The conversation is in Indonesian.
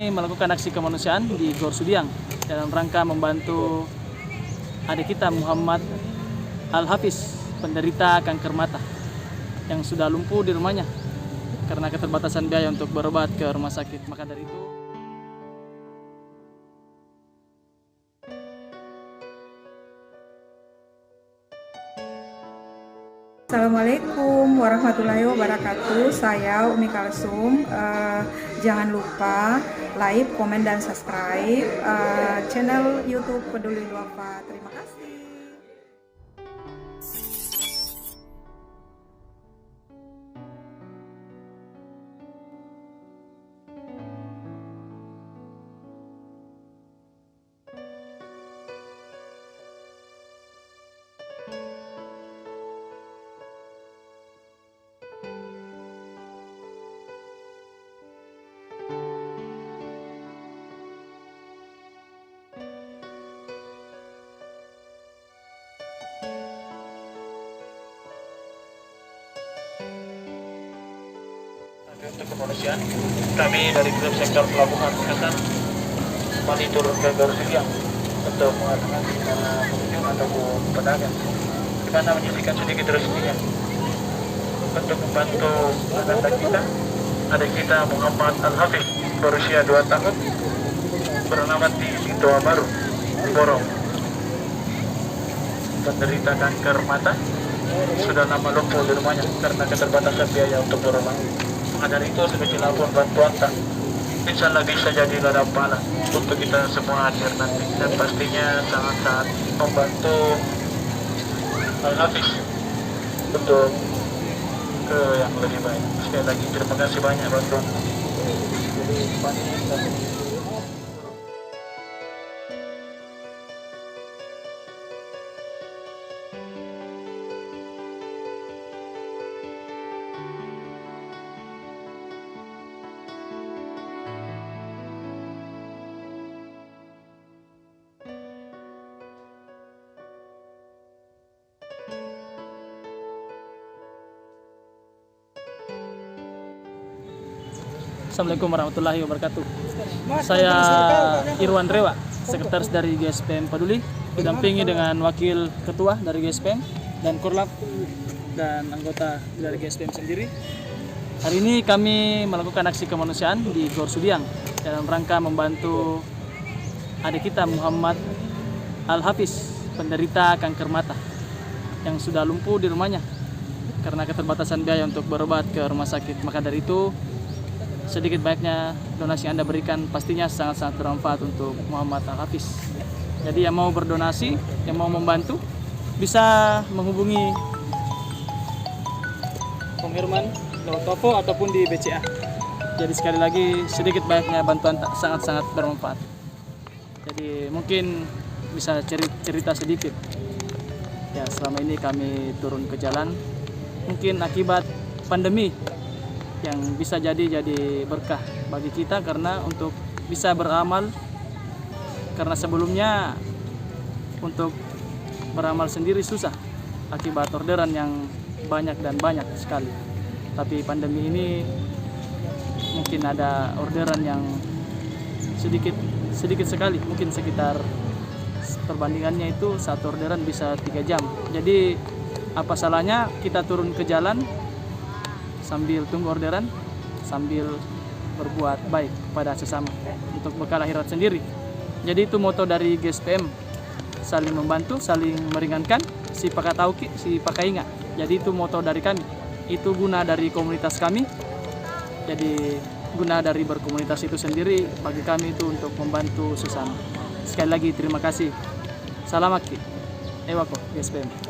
Melakukan aksi kemanusiaan di Gor Sudiang dalam rangka membantu adik kita Muhammad Al-Hafiz, penderita kanker mata yang sudah lumpuh di rumahnya karena keterbatasan biaya untuk berobat ke rumah sakit. Maka dari itu Assalamualaikum warahmatullahi wabarakatuh. Saya Umi Kalsum. Jangan lupa like, komen, dan subscribe channel YouTube Peduli Duafa. Terima kasih. Untuk kemanusiaan, kami dari grup sektor pelabuhan kesehatan kembali turun ke Gor Sudiang untuk mengadakan pengunjung ataupun pedagang di mana menyisikan sedikit rezekinya untuk membantu anak kita, adik kita Muhammad Al-Hafiz berusia 2 tahun bernama di Toa Baru, Borong, penderita kanker mata, sudah lama lumpuh di rumahnya karena keterbatasan biaya untuk berobat. Maka dari itu sekecil apapun bantuan tak, insya Allah bisa jadi ladang pahala untuk kita semua hadir nanti, dan pastinya sangat-sangat membantu Al-Hafiz untuk ke yang lebih baik. Sekali lagi terima kasih banyak bantuan. Assalamualaikum warahmatullahi wabarakatuh. Saya Irwan Rewa, sekretaris dari GSPM Peduli, didampingi dengan wakil ketua dari GSPM dan Korlap dan anggota dari GSPM sendiri. Hari ini kami melakukan aksi kemanusiaan di Gor Sudiang dalam rangka membantu adik kita Muhammad Al-Hafiz, penderita kanker mata yang sudah lumpuh di rumahnya karena keterbatasan biaya untuk berobat ke rumah sakit. Maka dari itu sedikit banyaknya donasi yang Anda berikan pastinya sangat-sangat bermanfaat untuk Muhammad Al-Hafiz. Jadi yang mau berdonasi, yang mau membantu, bisa menghubungi Bung Herman lewat Toko ataupun di BCA. Jadi sekali lagi sedikit banyaknya bantuan sangat-sangat bermanfaat. Jadi mungkin bisa cerita sedikit. Ya, selama ini kami turun ke jalan mungkin akibat pandemi yang bisa jadi berkah bagi kita karena untuk bisa beramal, karena sebelumnya untuk beramal sendiri susah akibat orderan yang banyak sekali. Tapi pandemi ini mungkin ada orderan yang sedikit sekali, mungkin sekitar perbandingannya itu satu orderan bisa 3 jam. Jadi apa salahnya kita turun ke jalan sambil tunggu orderan, sambil berbuat baik pada sesama untuk bekal akhirat sendiri. Jadi itu moto dari GSPM, saling membantu, saling meringankan, si pakatauki, si pakainga. Jadi itu moto dari kami, itu guna dari komunitas kami. Jadi guna dari berkomunitas itu sendiri bagi kami itu untuk membantu sesama. Sekali lagi terima kasih. Salam aki, ewako GSPM.